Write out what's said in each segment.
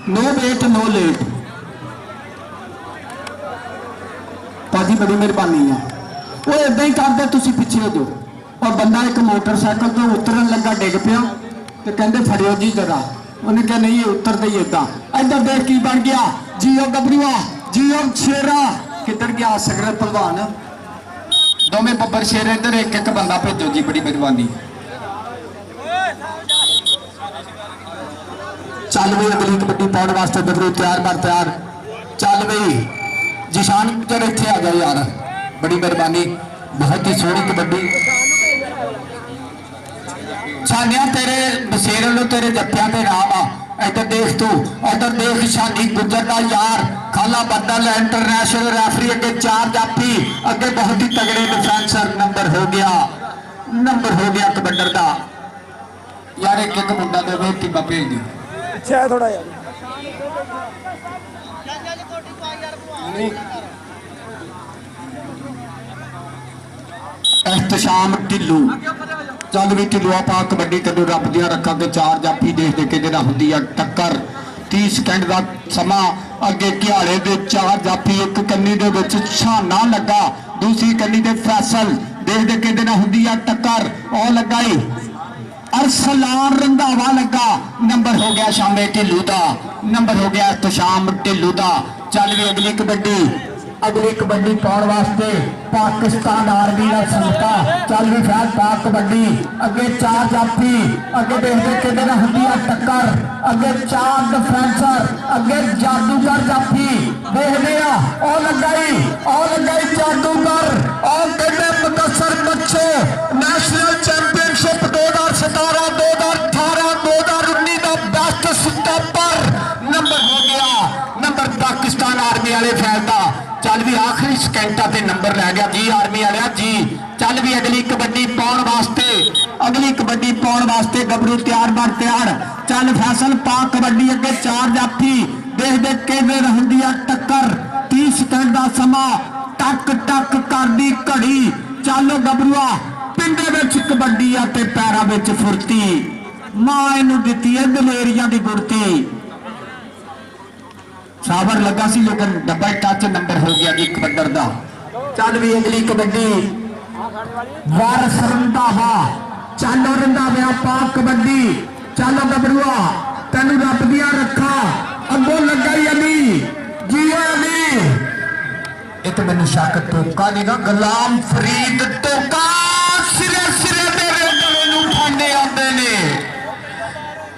No wait no late. भाजी बड़ी मेहरबानी है। वो इदा ही करते तुम पिछे हो जाओ। और बंदा एक मोटरसाइकिल तो उतरन लगा डिग पिया तो कहते फड़ियो जी जरा। उन्हें कहा नहीं उतरते ही इदा। इधर देख की बन गया जियो गबरूआ जियो शेरा। किधर गया सगरत भलवान दोवें बब्बर शेर। इधर एक एक बंदा भेजो जी बड़ी मेहरबानी। चल बई अगली कबड्डी पाने वास्ते गबरू तैयार बार तैयार। चल बई जिशान जरा इत्थे आ जाओ यार बड़ी मेहरबानी। बहुत ही सोहनी कबड्डी छानिया तेरे बसेरे लो तेरे जप्पिया के नाम आ। इधर देख तू इधर देख शानी गुजर का यार खाला बदल इंटरनेशनल रेफरी अगे 4 जाफी अगे बहुत ही तगड़े डिफेंसर। नंबर हो गया कबड्डर का यार। एक एक मुंडा दे टीमा भेज दी थोड़ा यार एहतशाम ढिल्लू। चल भी ढिल्लू आप कबड्डी तेन रब दिया रखा के 4 जाफी देख देख के जरा होंगी टक्कर 30 सेकंड का समा। अगे घियाले दे 4 जाफी एक कन्नी दे विच छाना लगा दूसरी कन्नी दे फैसल देख देख के जरा होंगी टक्कर। और लगाई अरसलान रंधावा लगा। नंबर हो गया शामे ढिल्लू का। नंबर हो गया एहतशाम ढिल्लू का। चल भी अगली कबड्डी पाने वास्ते पाकिस्तान आर्मी का संस्था। चल भी फैल पाक कबड्डी अगे 4 जाफी अगे देखते कितने ना होंगी टक्कर। अगे 4 डिफेंसर अगे जादूगर जाफी देखने और लगाई जादूगर। और कहते मुदस्सर बच्चो नेशनल चैंपियनशिप 2017 2018 2019 का बेस्ट स्टॉपर। नंबर हो गया नंबर पाकिस्तान आर्मी वाले फैलता। चल भी आखिरी सेकंडा ते नंबर लै गया जी आर्मी वाले जी। चल भी अगली कबड्डी पाने वास्ते गबरू तैयार बार तैयार। चल फैसल पाक कबड्डी अगे 4 जाफी देख देख के होंगी टक्कर 30 सेकंड का समा। टक टक कर दी घड़ी। चलो गबरूआ पिंडे विच कबड्डी आ ते पैरां विच फुर्ती। मां इनू दित्ती है दलेरिया की गुरती। साबर लगा सी लेकिन डब्बा टच नंबर हो गया जी कबड्डर का। चल भी अगली कबड्डी वारस रंधावा। चलो रंधावा पाक कबड्डी। चलो गबरूआ तेन रब दिया रखा अगों लगाई अली जी अली। एक मैंने शक टोका नहीं ना गुलाम फरीद टोका सिरे सिरे मेरे गले नूं उठाने आते ने।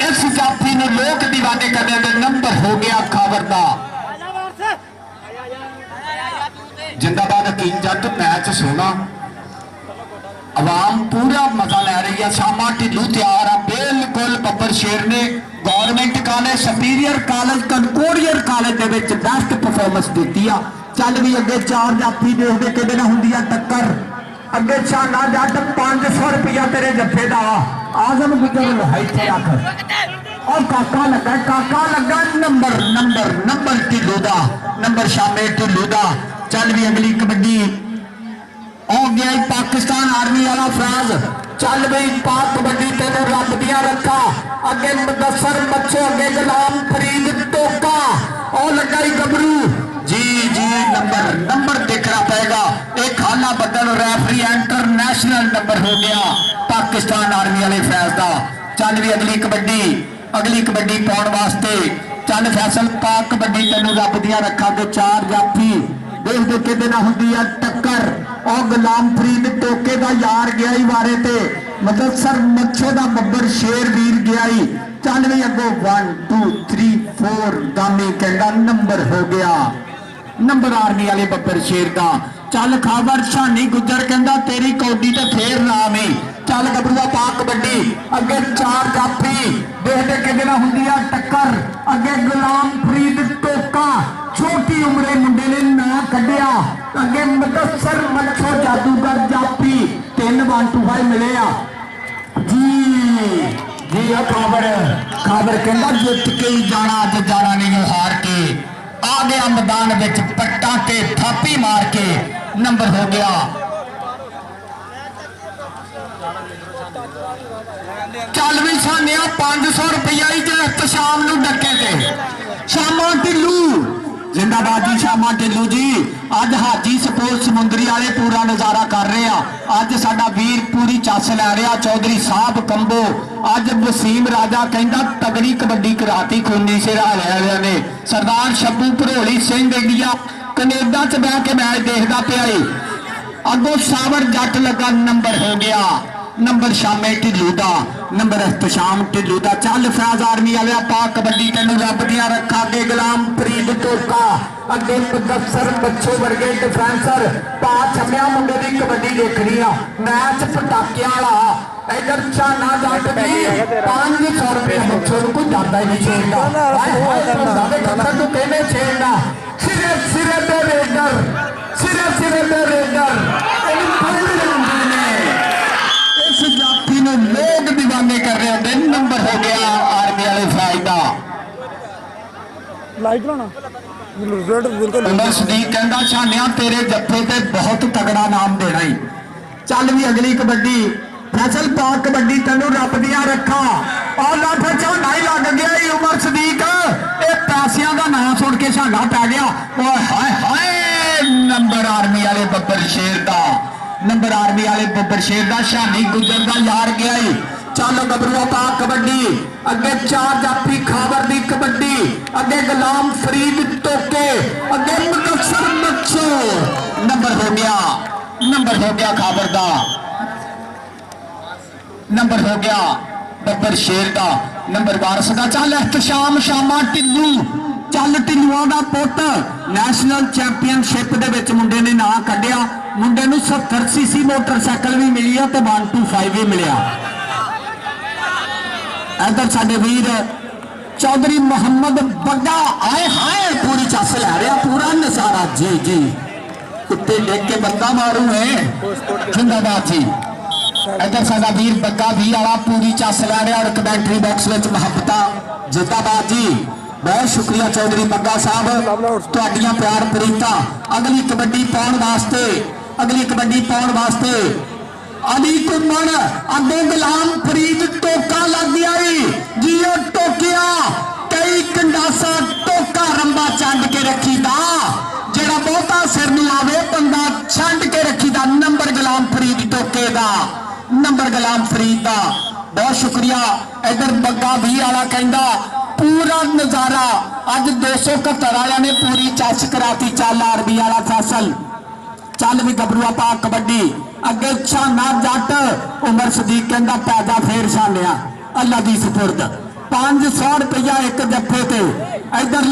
इस जाफी ने लोग दीवाने करने में नंबर हो गया खबर का। जिंदाबाद हकीम जट मैच सोना अवाम पूरा मजा लै रही है। शामा ढिल्लू तैयार है बिल्कुल। बब्बर शेर ने गवर्नमेंट कॉलेज सुपीरियर कॉलेज कंकोरियर कॉलेज के बेस्ट परफॉर्मेंस दी आ। चल भी अगे 4 जाफी देखते कि होंगी टक्कर। अगे शाना जट 500 रुपया तेरे जफे का आजम गुजर इतने रख। और काका लगा नंबर ढिल्लू का। नंबर शामे ढिल्लू का। चल भी अगली कबड्डी हो गया पाकिस्तान आर्मी वाला फराज। चल बई पाक कबड्डी तेन रब दिया रखा अगे मुदस्सर बच्चो अगे गुलाम फरीद टोका। और लगाई गबरू जी नंबर देखना पड़ेगा। एक खाला बदल रेफरी इंटरनेशनल नंबर हो गया पाकिस्तान आर्मी वाले फैज का। चल भी अगली कबड्डी पाने वास्ते चल फैसल पाक कबड्डी तेन रब दिया रखा के 4 जाफी देख देख के देना होंगी टक्कर। और गुलाम फरीद टोके का यार गया ही वारे ते मुदस्सर मच्छो का बब्बर शेर वीर गया ही। चल भी अगो 1 2 3 4 दामी कहता नंबर हो गया नंबर आर्मी वाले बब्बर शेर का। चल खबर शानी गुजर कहता तेरी कौडी तो फेर नाम ही। चल गबरूआ पाक कबड्डी अगे 4 जाफी देख देख के देना होंगी टक्कर। अगे गुलाम फरीद टोका छोटी उम्रे मुंडे ने ना कढ़िया। अगे मुदस्सर मच्छो जादूगर जाफी 3 1 2 5 मिले जी खबर कहता जित के ही जाना अज जाना नहीं हार के। आ गया मैदान विच पट्टा ते थापी मार के नंबर हो गया। चल भी सानिया 500 रुपया ही जो एहतशाम नूं डके थे जिंदाबाद जी शामा ढिल्लो जी। अज हाजी सपोर्ट समुंदरी वाले पूरा नज़ारा कर रहे हैं। अज साडा वीर पूरी चस लै रहा चौधरी साहब कंबो। अज वसीम राजा कहता तगड़ी कबड्डी कराती खूनी सिराले वाले ने। सरदार शब्बू भरोली सिंह इंडिया कनेडा च बह के मैच देखता पिया। अगों सावर जट लगा नंबर हो गया। नंबर शामे ढिल्लू का नंबर एहतशाम ढिल्लू का। चल फैज आर्मी वाले पा कबड्डी तेन रब दियां रखा। अगे गुलाम फरीद टोका अगे मुदस्सर बच्चों वर्गे डिफेंसर पा छमिया मुंडे की कबड्डी देखनी आ। मैच पटाकिया वाला इधर झाना जट भी 500 रुपये बच्चों को कोई ज्यादा ही नहीं छेड़ता तू कहने छेड़ना। सिरे सिरे पे रेडर सिरे सिरे पे रेडर इस जाति में लोग दीवाने कर रहे होंगे। नंबर हो गया आर्मी वाले फायदा उमर सदीक कहता छानिया तेरे जत्थे ते बहुत तगड़ा नाम देना ही। चल भी अगली कबड्डी फैसल पा कबड्डी तेनू रब दियां रखा। और लाठ झाना ही लग गया ही उमर सदीक। ये पैसिया का नाम सुन के झाना पै गया। हाय हाय नंबर आर्मी वाले बब्बर शेर का नंबर आर्मी वाले बब्बर शेर का शानी गुजर का यार गया ही। चल गबरूआ पा कबड्डी अगे चार जाफी खाबर की कबड्डी अगे गुलाम फरीद टोके अगे मुदस्सर बच्चो। नंबर हो गया खाबर का नंबर हो गया बब्बर शेर का नंबर वारस का। चल एहतशाम शामा ढिल्लू चल ढिल्लुआ का पुत नैशनल चैंपीयनशिप के मुंडे ने नाम कढ़िया। मुंडे 70 सीसी मोटरसाइकिल भी मिली है तो 125 भी मिलिया। इधर साडे वीर चौधरी मोहम्मद बग्गा आए हाय पूरी चस लै रहा पूरा नजारा जी जी। कुत्ते देख के बंदा मारू है जिंदाबाद जी। इधर साडा वीर बग्गा भी वाला पूरी चस लै रहा और कमेंटरी बॉक्स में मुहब्बत जिंदाबाद जी। बहुत शुक्रिया चौधरी बग्गा साहब तुहाडियां प्यार प्रीता। अगली कबड्डी पाउण वास्ते अली घुमन अगे गुलाम फरीद टोका लग गया जियो टोकिया कई कंडासा टोका रंबा चंड के रखी दा जेड़ा बहुता सिर न आवे बंदा छंड के रखी दा। नंबर गुलाम फरीद टोके दा नंबर गुलाम फरीद दा। बहुत शुक्रिया। इधर बग्गा भी वाला कहंदा पूरा नजारा अज 271 वाले ने पूरी चस कराती। चल आरबी वाला फैसल चल भी गबरूआ पा कबड्डी अगे छाना जट उमर सदीक कहता पैदा फेर छानिया अल्लाह दी सुपुर्द 500 रुपया एक जत्थे ते। इधर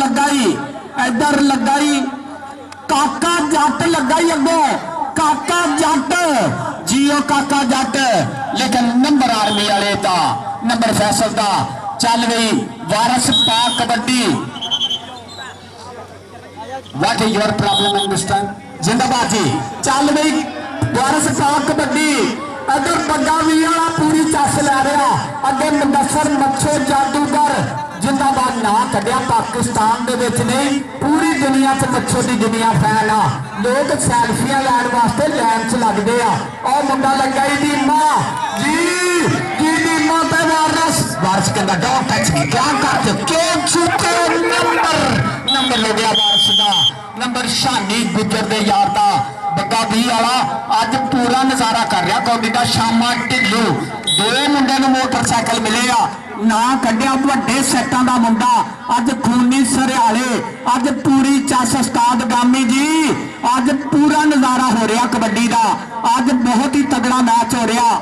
लगाई काका जट लगाई अगो काका जट जियो काका जट लेकिन नंबर आर्मी वाले का नंबर फैसल का। चल गई वारस पा kabaddi what is your problem in this time जिंदाबाद जी। चल गई वारस पा कबड्डी इधर बग्गा भी वाला पूरी चस लै रहा अगे मुदस्सर मच्छो जादूगर जिंदाबाद ना कढ़िया पाकिस्तान दे विच नहीं पूरी दुनिया च मच्छो की दुनिया फैन आ। लोग सैल्फियां लैण वास्ते लैन च लगते आ। और मुंडा लगा ही दीमा जी की दीमा पे वारस कहता डोंट टच मी क्या करते क्यों छूटे। नंबर हो गया वारस का नंबर शानी गुजर दे यार का बग्गा भी वाला अज पूरा नजारा कर रहा कौडी का। शामा ढिल्लू दो मुंडे मोटरसाइकिल मिले आ ना कढ़िया वड्डे सैटां दा मुंडा अज खूनी सरियाले अज पूरी चस उस्ताद गामी जी। अज पूरा नजारा हो रहा कबड्डी का। अज बहुत ही तगड़ा मैच हो रहा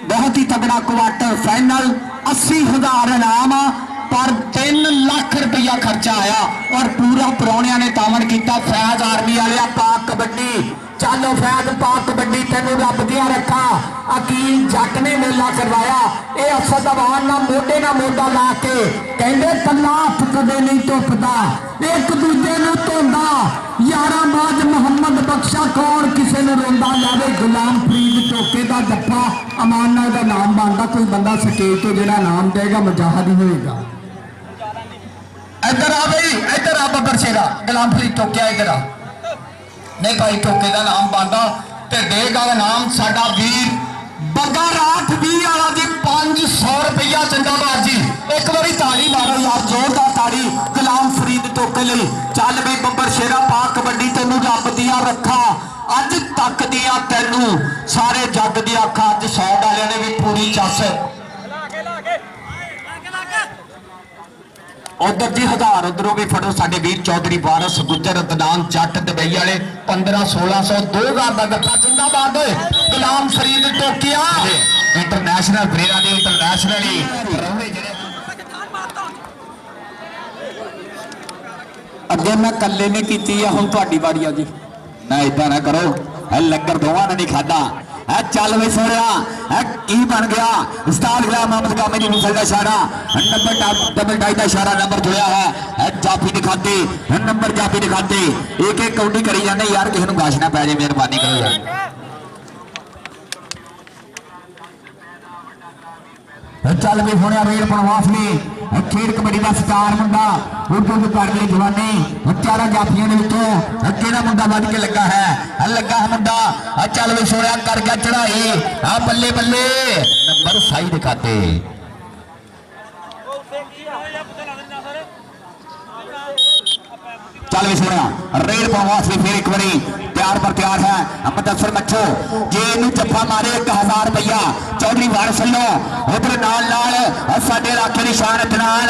बहुत ही तगड़ा क्वार्टर फाइनल 80,000 इनाम पर 3 लाख रुपया खर्चा आया और पूरा परौणिया ने तावन किया। फैज आर्मी वाले पा कबड्डी चलो फैज पा कबड्डी तेन रब दिया रखा। अकील जट ने मेला करवाया ये असद अवान ना मोढे ला के कहते कला हथ कदे नहीं धुपदा एक दूजे धोंदा यारा बाज मुहम्मद बख्शा कौन किसी ने रोंदा लावे। गुलाम फरीद टोके का जप्पा अमाना का नाम बनता कोई बंदा स्टेज तो जो नाम देगा मुजाहिद ही होएगा। इधर आ भाई इधर आ बब्बर शेरा गुलाम फरीद टोकिया इधर आ नहीं भाई टोके का नाम बनता तो देगा नाम साडा वीर बग्गा राठ भी वाला जी 500 रुपया जिंदाबाद जी। एक बारी ताली मारो यार जोरदार ताली गुलाम फरीद टोके लिए चल भी बब्बर शेरा पा कबड्डी तेनू रब दिया रखा अज तक दिया तेनू सारे जग दी अखा अज 100 वालिया ने भी पूरी चस उधर जी 1000 उधरों भी फड़ो साडे वीर चौधरी वारस गुजर अदनान जट दुबई वाले 1500 2000 का गप्पा जिंदाबाद Ghulam Farid Tokio international player ने इंटरनेशनली अगे मैं कल्ले ने की हुण तुहाडी वारी आ जी ना इदा ना करो लंगर दोवां ने नहीं खादा चल वे सोनिया की बन गया उस्ताद गुलाम मोहम्मद कामी दी मिसल का इशारा नंबर डबल टाई का इशारा नंबर जुड़िया है जाफी दिखाते नंबर जाफी दिखाते एक एक काउंटी करी जाने यार किसी को गाश ना पै जाए मेहरबानी करो यार चल भी होने रेल प्रवास में खेड कबड्डी का स्टार मुंडा उर्दू के करके जवानी चारा जाफियों के मुंडा बज के लगा है मुंडा चल भी सोया कर गया चढ़ाई आ बल्ले बल्ले नंबर सही दिखाते चल भी सोया रेल प्रवास में फिर एक बारी तैयार पर तैयार है मुदस्सर मच्छो जे इनू जफा मारे 1000 रुपया चौधरी वारस लो उधर नाल नाल साडे राखे दी शान इतनान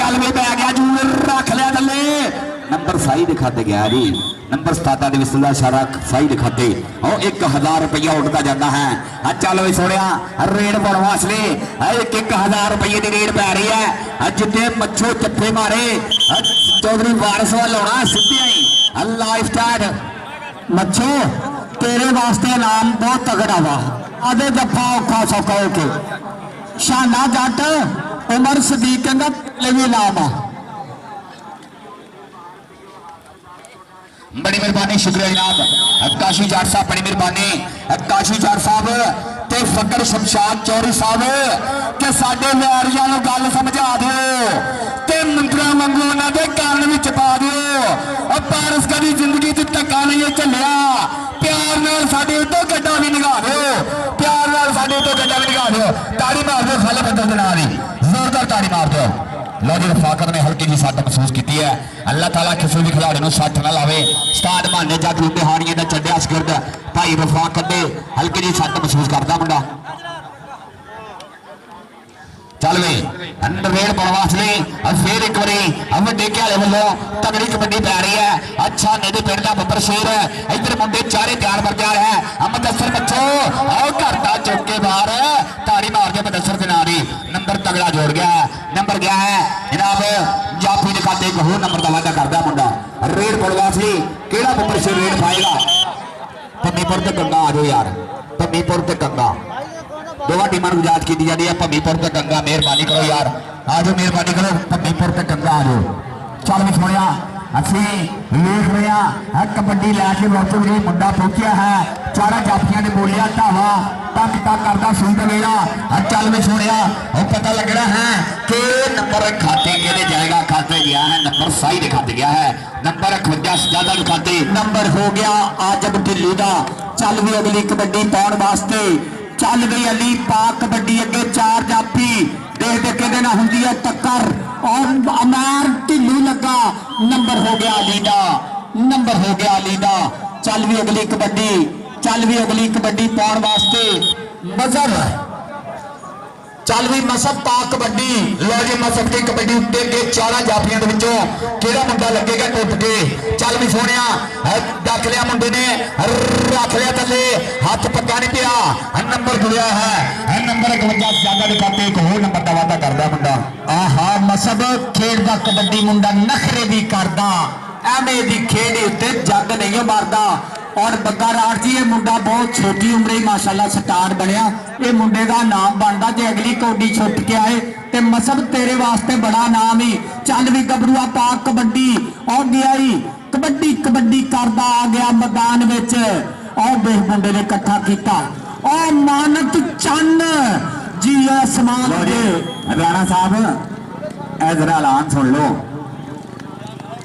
चल भी पै गया जूर रख लिया थले नंबर सही दिखाते गया जी नंबर 17 विसल का इशारा सही दिखाते और 1000 रुपया उठता जाता है चल भी सोनिया रेड पाने वास्ते 1000 रुपये की रेड पै रही है जितने मच्छो जफे मारे चौधरी वारस वाल आना सीधे ही लाइफ स्टार्ट मच्छो तेरे वास्ते नाम बहुत तगड़ा वा आधे जफा औखा सौखा होके शाना जट उमर सदीक कहंदा भी नाम आ बड़ी मेहरबानी शुक्रिया जनाब काशी जाट साहब बड़ी मेहरबानी काशी जाट साहब ते फकर शमशाद चौधरी साहब के साडे व्यारियां नूं गल समझा दिओ ते मंत्रा वांगू उन्हां दे कान विच पा दिओ पारस कदी जिंदगी च धक्का नहीं चलिया प्यार नाल साडे उत्तों गड्डा भी निगाह दिओ प्यार नाल साडे उत्तों गड्डा भी निगाह दिओ ताड़ी मार दिओ खाले बंदर दे नाल ही जोरदार ताड़ी मार दिओ लो जी रफाकत ने हल्की जी सट महसूस की है अल्लाह ताला किसी भी खिलाड़ी को सट ना लावे स्टार्ट माने जग बिहारियों का चढ़िया शगिर्द भाई रफाकत ने हल्की जी सट महसूस करता मुंडा चल वे रेड बनवास ने फिर एक बार टेके वाले वालों तगड़ी कबड्डी पै रही है अच्छा मेरे पिंड का बब्बर शेर इधर मुंडे चारे तैयार बर तैयार है मुदस्सर बच्चो आओ घर का चौक के बाहर ताड़ी मार के मुदस्सर के नारी नंबर तगड़ा जोड़ गया है नंबर गया है जनाब जाफी दिखाते एक होर नंबर का वादा करता मुंडा रेड बनवास ने केड़ा बब्बर शेर रेड पाएगा भमीपुर ते गंगा आ जाओ यार भमीपुर ते गंगा दोवां टीमां नूं गुजारिश की जाती है भमीपुर ते गंगा मेहरबानी करो यार आ जाओ मेहरबानी करो भमीपुर ते गंगा आ जाओ चल भी सुनिया असी वेख रहे हैं कबड्डी लैके वक्त भी मुंडा पहुंचा है चारा जाफियां ने बोलिया ढावा तक तक करता सुन मेरा चल भी सुनिया और पता लगना है कि नंबर खाते के जाएगा खाते गया है नंबर सही दिखाते गया है नंबर 51 ज्यादा दिखाते नंबर हो गया आजब ढिल्लू का चल भी अगली कबड्डी पाने वास्ते चल गई अली पाक कबड्डी अगे 4 जाफी देखते कहते ना होंगी है टक्कर और अमार ढिल्लू लगा नंबर हो गया अली दा नंबर हो गया अली दा चल भी अगली कबड्डी पाने वास्ते मजहब चल भी मसब पा कबड्डी लो जी मसब की कबड्डी उत्ते के 4 जाफियां केड़ा मुंडा लगेगा टुट के चल भी सोनिया डक लिया मुंडे ने रख लिया थले हाथ पक्का नहीं पिया नंबर जुड़िया है नंबर 51 ज्यादा दिखाते एक होर नंबर का वादा करता मुंडा आहा मसब खेलदा कबड्डी मुंडा नखरे भी करदा एवें दी खेड उत्ते जग नहीं मारदा और बग्गा राठ जी ये मुंडा बहुत छोटी उम्र ही माशाल्लाह स्टार बनया ये मुंडे का नाम बनता जे अगली कौडी छुट के आए ते मसब तेरे वास्ते बड़ा नाम ही चल भी गबरूआ पाक कबड्डी और गया ही कबड्डी कबड्डी करदा आ गया मैदान विच और बेह मुंडे ने इकट्ठा किया और मानत चंद जी आसमान दे राणा साहब इधर ऐलान सुन लो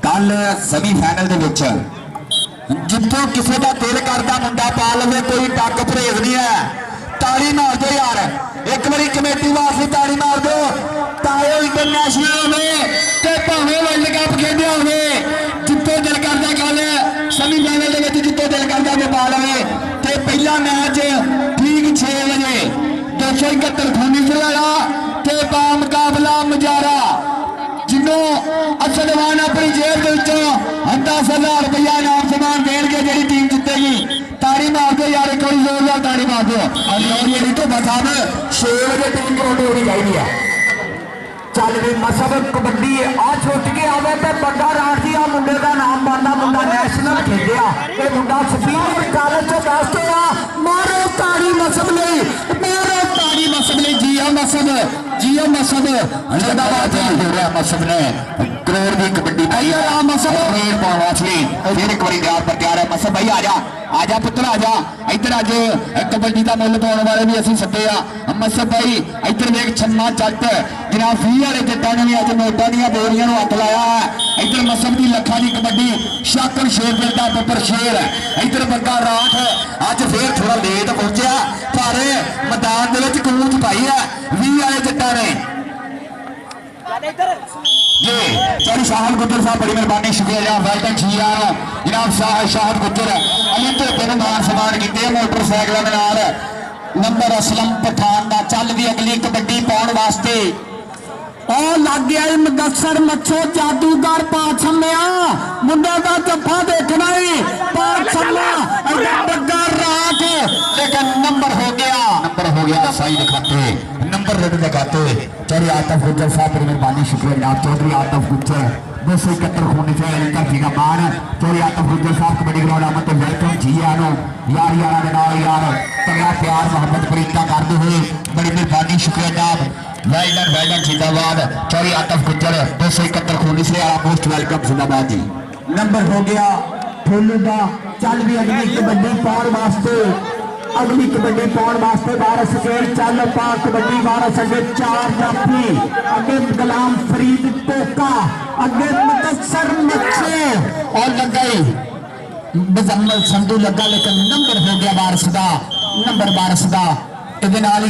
कल सेमीफाइनल दे विच जितों किसी का दिल करता मुंडा पा लवे कोई टक परहेज नहीं है ताली मार दो यार एक बारी कमेटी वास्ते ताली मार दो ताए इंटरनेशनल में भावें वर्ल्ड कप खेलिया हो कत्ल खूनी चलाया ते बामुकाबला मुजारा जिन्हों असलवान अपनी जेब के विचों 10,000 रुपया इनाम समान देंगे जी टीम जितेगी ताड़ी मार दो यार एक बार जोरदार ताड़ी मार दो और तो बता 6 बजे टीम करोड़ होनी चाहिए चल भी मसब कबड्डी आ छुट के आवे तो बंदा राजी आ मुंडे का नाम बनना मुंडा नैशनल खेलिया ये मुंडा सुपीरियर कॉलेज से बेस्ट होया मारो ताड़ी मसब नहीं मारो ताड़ी मसब नहीं जियो मसब जिंदाबाद हो रहा मसब ने करोड़ की कबड्डी मसब रेड पहुंचली फिर एक बार तैयार है मसब भाई आजा पुत्र आजा इधर अज कबड्डी का मुल पाने वाले भी असं सदे आ मसब भाई इधर वेख छन्ना चट जनाब 20 वाले जट्टा ने भी अज नोटा दी बोरियां हाथ लाया है इधर मसब की लखा की कबड्डी शाकर शेर बेटा बब्बर शेर इधर बंदा राठ अज फिर थोड़ा लेट पहुंचा पर मैदान के कूच पाई है 20 वाले जट्टा ने जी सॉरी शाहद गुज्जर साहब बड़ी मेहरबानी शुक्रिया जनाब वेलकम जी जनाब शाहद गुज्जर अली धोते ने मान सम्मान किए मोटरसाइकिलों के नाल नंबर असलम पठान का चल भी अगली कबड्डी पाने वास्ते और लग गया मुदस्सर मच्छो जादूगर पाठ छम्या मुंडे का जफा देखना ही पाठ छम्या राख लेकिन नंबर हो गया सही दिखाते नंबर रेड दिखाते चौधरी आतफ गुज्जर साहब बड़ी मेहरबानी शुक्रिया जनाब चौधरी आतफ गुज्जर 271 खून से धरती का मान चौधरी आतफ गुज्जर साहब कबड्डी ग्राउंड आमद वेलकम जी यार यार तगड़ा प्यार मोहब्बत प्रीता करते हुए बड़ी मेहरबानी शुक्रिया जनाब वेल्डन जिंदाबाद चौधरी आतफ गुज्जर 271 खून से मोस्ट वेलकम जिंदाबाद जी नंबर हो गया ठोलू का चल भी अगली कबड्डी पाउन वास्ते अगली कबड्डी पाउन वास्ते 12 सेकेंड चल पा कबड्डी 12 सेकेंड 4 जाफी अगे गुलाम फरीद टोका अगे मुदस्सर मच्छे और लग गई मुजम्मल संधू लगा लेकिन नंबर हो गया वारिस का नंबर वारिस का